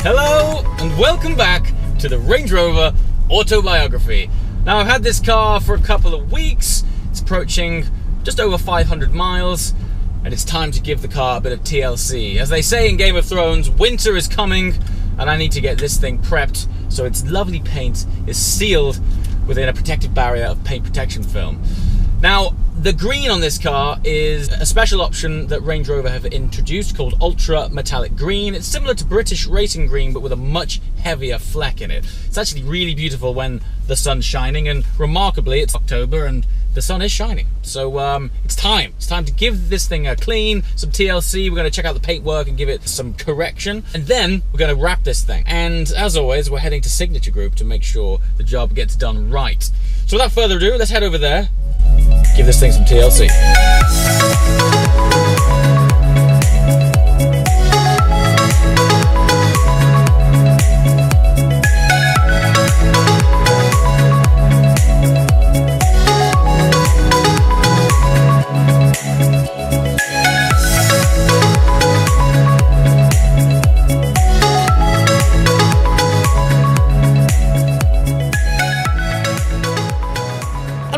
Hello and welcome back to the Range Rover Autobiography. Now, I've had this car for a couple of weeks. It's approaching just over 500 miles, and it's time to give the car a bit of TLC. As they say in Game of Thrones, winter is coming, and I need to get this thing prepped so its lovely paint is sealed within a protective barrier of paint protection film. Now, the green on this car is a special option that Range Rover have introduced called Ultra Metallic Green. It's similar to British Racing Green, but with a much heavier fleck in it. It's actually really beautiful when the sun's shining, and remarkably, it's October and the sun is shining. So it's time to give this thing a clean, some TLC. We're going to check out the paintwork and give it some correction, and then we're going to wrap this thing. And as always, we're heading to Signature Group to make sure the job gets done right. So without further ado, let's head over there, give this thing some TLC.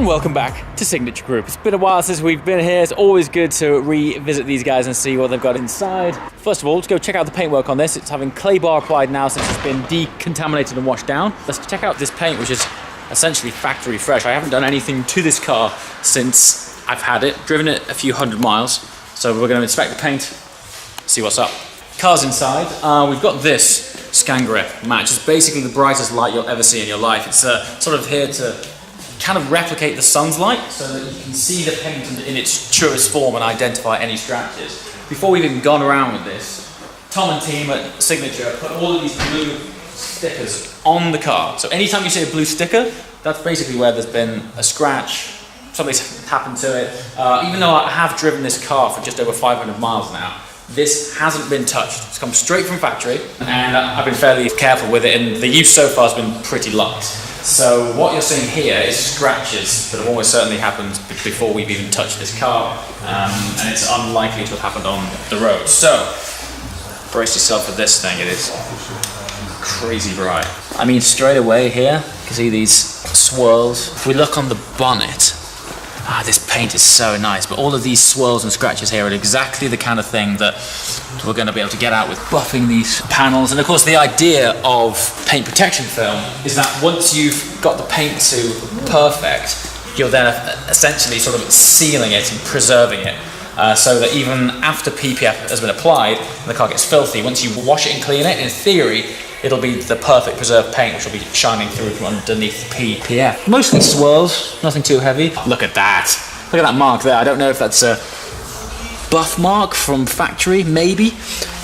Welcome back to Signature Group. It's been a while since we've been here. It's always good to revisit these guys and see what they've got inside. First of all, let's go check out the paintwork on this. It's having clay bar applied now since it's been decontaminated and washed down. Let's check out this paint, which is essentially factory fresh. I haven't done anything to this car since I've had it, driven it a few hundred miles. So we're going to inspect the paint, see what's up. Car's inside. We've got this Scangrip match. It's basically the brightest light you'll ever see in your life. It's sort of here to kind of replicate the sun's light so that you can see the paint in its truest form and identify any scratches. Before we've even gone around with this, Tom and team at Signature put all of these blue stickers on the car. So anytime you see a blue sticker, that's basically where there's been a scratch, something's happened to it. Even though I have driven this car for just over 500 miles now, this hasn't been touched. It's come straight from factory, and I've been fairly careful with it, and the use so far has been pretty light. So what you're seeing here is scratches that have almost certainly happened before we've even touched this car, and it's unlikely to have happened on the road. So brace yourself for this thing. It is crazy bright. I mean, straight away here, you can see these swirls. If we look on the bonnet, this paint is so nice, but all of these swirls and scratches here are exactly the kind of thing that we're going to be able to get out with buffing these panels. And of course, the idea of paint protection film is that once you've got the paint to perfect, you're then essentially sort of sealing it and preserving it, so that even after PPF has been applied and the car gets filthy, once you wash it and clean it, in theory, it'll be the perfect preserved paint, which will be shining through from underneath the PPF. Mostly swirls, nothing too heavy. Look at that. Look at that mark there. I don't know if that's a buff mark from factory, maybe.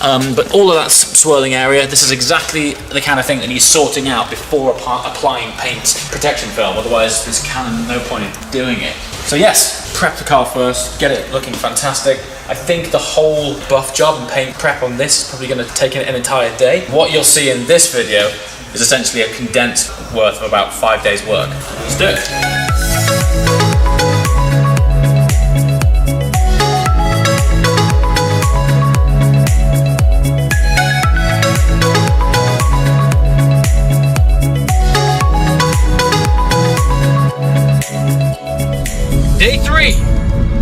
But all of that swirling area, this is exactly the kind of thing that needs sorting out before applying paint protection film. Otherwise, there's kind of no point in doing it. So yes, prep the car first, get it looking fantastic. I think the whole buff job and paint prep on this is probably going to take an entire day. What you'll see in this video is essentially a condensed worth of about 5 days work. Let's do it. Day 3.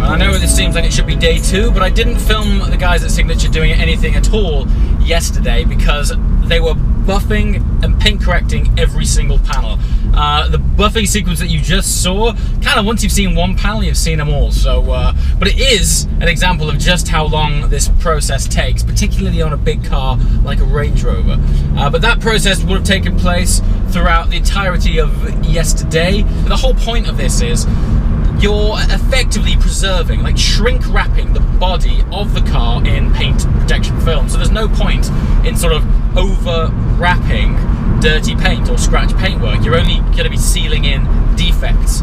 I know this seems like it should be day 2, but I didn't film the guys at Signature doing anything at all yesterday because they were buffing and paint correcting every single panel. The buffing sequence that you just saw, kind of once you've seen one panel, you've seen them all. So, but it is an example of just how long this process takes, particularly on a big car like a Range Rover. But that process would have taken place throughout the entirety of yesterday. The whole point of this is you're effectively preserving, like shrink wrapping the body of the car in paint protection film. So there's no point in sort of over wrapping dirty paint or scratch paintwork. You're only going to be sealing in defects.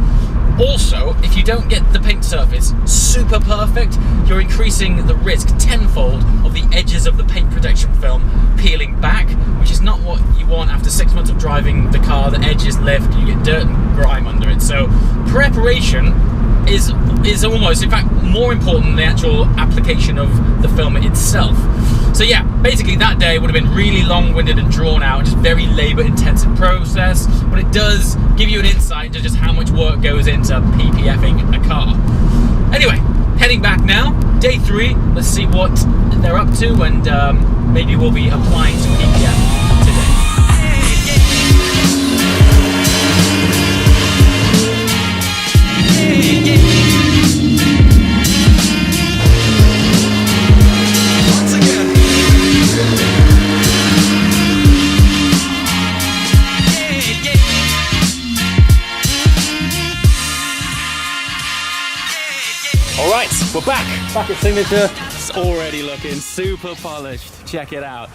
Also, if you don't get the paint surface super perfect, you're increasing the risk tenfold of the edges of the paint protection film peeling back, which is not what you want after 6 months of driving the car. The edges lift, you get dirt and grime under it. So preparation is almost, in fact, more important than the actual application of the film itself. So yeah, basically that day would have been really long-winded and drawn out, just very labor-intensive process, but it does give you an insight into just how much work goes into PPFing a car. Anyway, heading back now, day 3, let's see what they're up to, and maybe we'll be applying some PPF today. Alright, we're back at Signature. It's already looking super polished. Check it out.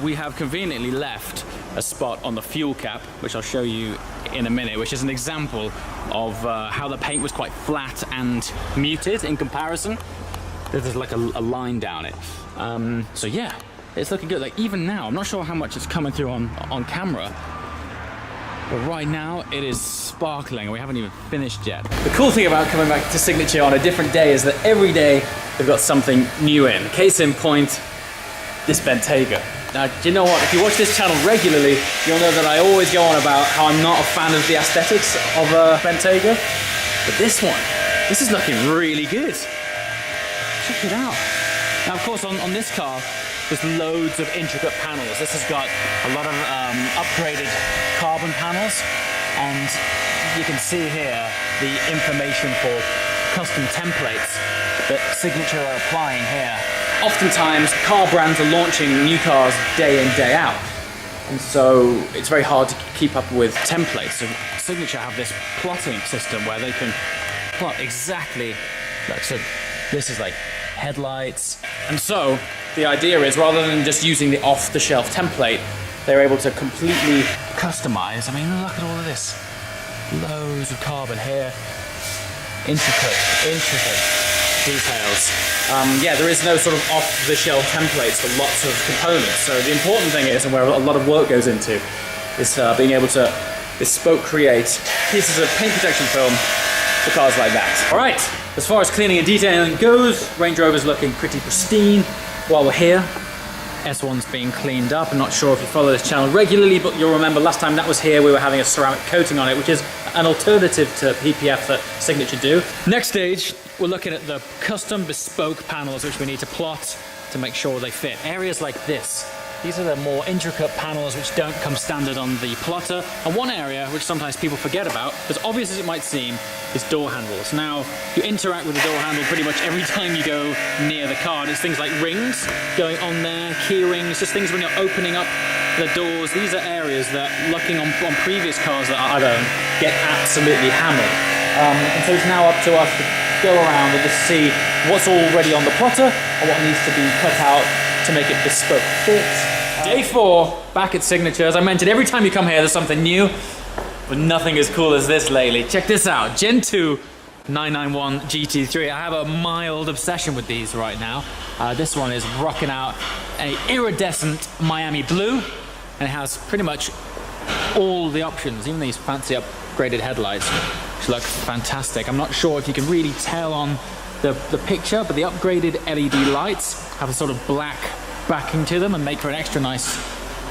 We have conveniently left a spot on the fuel cap, which I'll show you in a minute, which is an example of how the paint was quite flat and muted in comparison. There's like a line down it. So yeah, it's looking good. Like even now, I'm not sure how much it's coming through on camera, but right now it is sparkling. We haven't even finished yet. The cool thing about coming back to Signature on a different day is that every day they've got something new in. Case in point, this Bentayga. Now, do you know what? If you watch this channel regularly, you'll know that I always go on about how I'm not a fan of the aesthetics of Bentayga. But this one, this is looking really good. Check it out. Now, of course, on this car, there's loads of intricate panels. This has got a lot of upgraded carbon panels, and you can see here the information for custom templates that Signature are applying here. Oftentimes, car brands are launching new cars day in, day out, and so it's very hard to keep up with templates. So Signature have this plotting system where they can plot exactly, like, so this is like headlights. And so the idea is, rather than just using the off-the-shelf template, they're able to completely customize. I mean, look at all of this. Loads of carbon here. Intricate details. Yeah, there is no sort of off-the-shelf templates for lots of components. So the important thing is, and where a lot of work goes into, is being able to bespoke create pieces of paint protection film for cars like that. All right, as far as cleaning and detailing goes, Range Rover's looking pretty pristine. While we're here, S1's being cleaned up. I'm not sure if you follow this channel regularly, but you'll remember last time that was here, we were having a ceramic coating on it, which is an alternative to PPF that Signature do. Next stage, we're looking at the custom bespoke panels, which we need to plot to make sure they fit. Areas like this. These are the more intricate panels which don't come standard on the plotter. And one area which sometimes people forget about, as obvious as it might seem, is door handles. Now, you interact with the door handle pretty much every time you go near the car. There's things like rings going on there, key rings, just things when you're opening up the doors. These are areas that, looking on previous cars that I've owned, get absolutely hammered. And so it's now up to us to go around and just see what's already on the plotter and what needs to be cut out to make it bespoke fit. Day 4, back at Signature. As I mentioned, every time you come here, there's something new, but nothing as cool as this lately. Check this out, Gen 2 991 GT3. I have a mild obsession with these right now. This one is rocking out a iridescent Miami blue, and it has pretty much all the options, even these fancy upgraded headlights, which look fantastic. I'm not sure if you can really tell on the picture, but the upgraded LED lights have a sort of black backing to them and make for an extra nice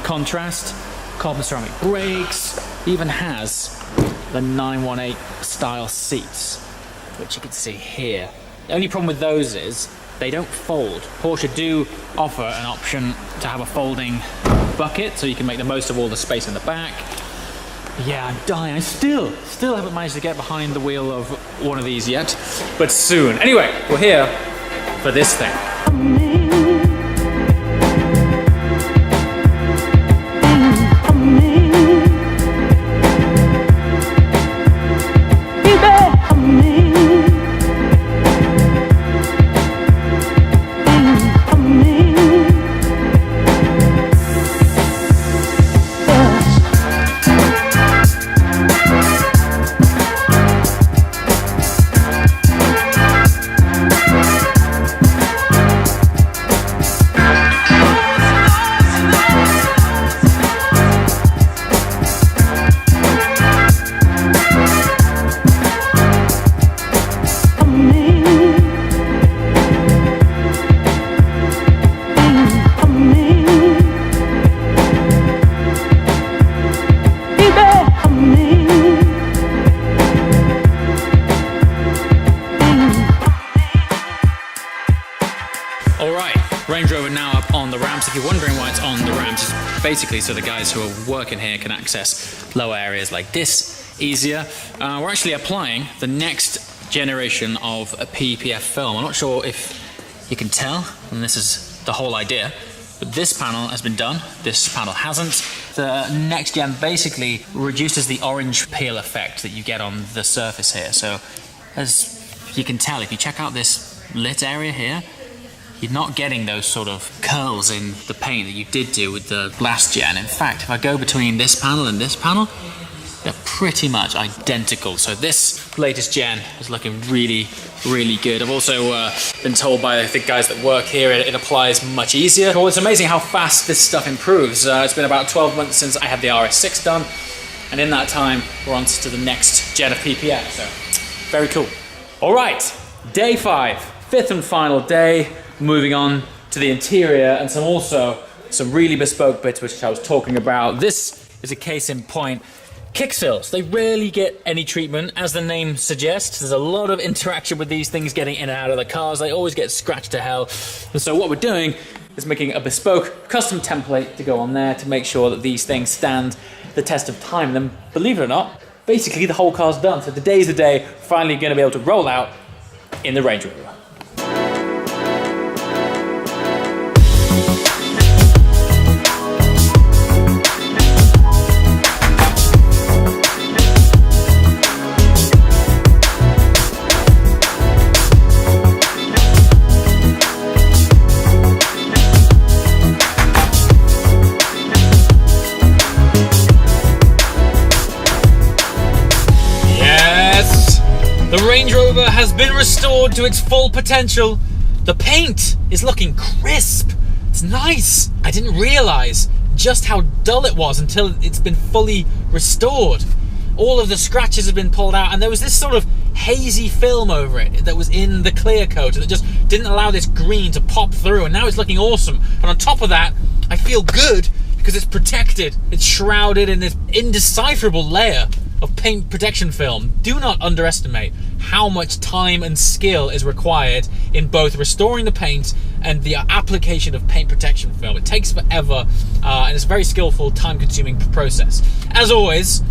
contrast. Carbon ceramic brakes, even has the 918 style seats, which you can see here. The only problem with those is they don't fold. Porsche do offer an option to have a folding bucket, so you can make the most of all the space in the back. Yeah, I'm dying. I still haven't managed to get behind the wheel of one of these yet, but soon. Anyway, we're here for this thing. Me ramps. If you're wondering why it's on the ramps, it's basically so the guys who are working here can access lower areas like this easier. We're actually applying the next generation of a PPF film. I'm not sure if you can tell, and this is the whole idea, but this panel has been done, this panel hasn't. The next gen basically reduces the orange peel effect that you get on the surface here. So as you can tell, if you check out this lit area here, you're not getting those sort of curls in the paint that you did do with the last gen. In fact, if I go between this panel and this panel, they're pretty much identical. So this latest gen is looking really, really good. I've also been told by the guys that work here it applies much easier. Well, it's amazing how fast this stuff improves. It's been about 12 months since I had the RS6 done, and in that time, we're on to the next gen of PPF, so very cool. All right, day 5, fifth and final day. Moving on to the interior and some really bespoke bits which I was talking about. This is a case in point. Kick sills, they rarely get any treatment. As the name suggests, there's a lot of interaction with these things getting in and out of the cars. They always get scratched to hell. And so what we're doing is making a bespoke custom template to go on there to make sure that these things stand the test of time. And then, believe it or not, basically the whole car's done. So today's the day, finally going to be able to roll out in the Range Rover. The Range Rover has been restored to its full potential. The paint is looking crisp. It's nice. I didn't realize just how dull it was until it's been fully restored. All of the scratches have been pulled out, and there was this sort of hazy film over it that was in the clear coat that just didn't allow this green to pop through, and now it's looking awesome. And on top of that, I feel good because it's protected. It's shrouded in this indecipherable layer of paint protection film. Do not underestimate how much time and skill is required in both restoring the paint and the application of paint protection film. It takes forever, and it's a very skillful, time-consuming process. As always,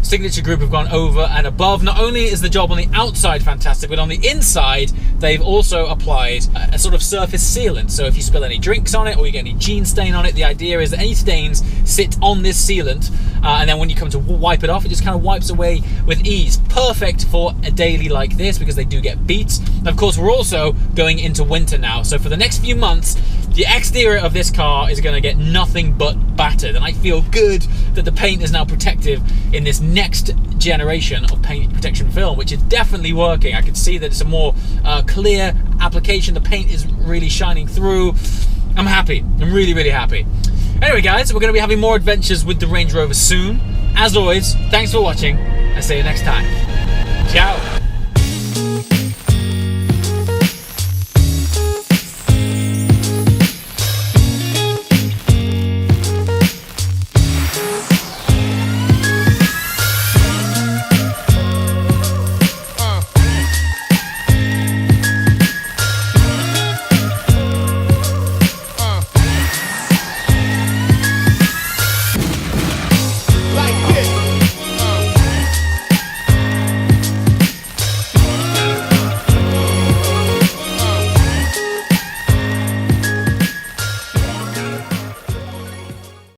Signature Group have gone over and above. Not only is the job on the outside fantastic, but on the inside, they've also applied a sort of surface sealant. So if you spill any drinks on it or you get any gene stain on it, the idea is that any stains sit on this sealant, and then when you come to wipe it off, it just kind of wipes away with ease. Perfect for a daily like this because they do get beat. And of course, we're also going into winter now. So for the next few months, the exterior of this car is going to get nothing but battered. And I feel good that the paint is now protective in this next generation of paint protection film, which is definitely working. I can see that it's a more clear application. The paint is really shining through. I'm happy. I'm really, really happy. Anyway, guys, we're going to be having more adventures with the Range Rover soon. As always, thanks for watching. I'll see you next time. Ciao.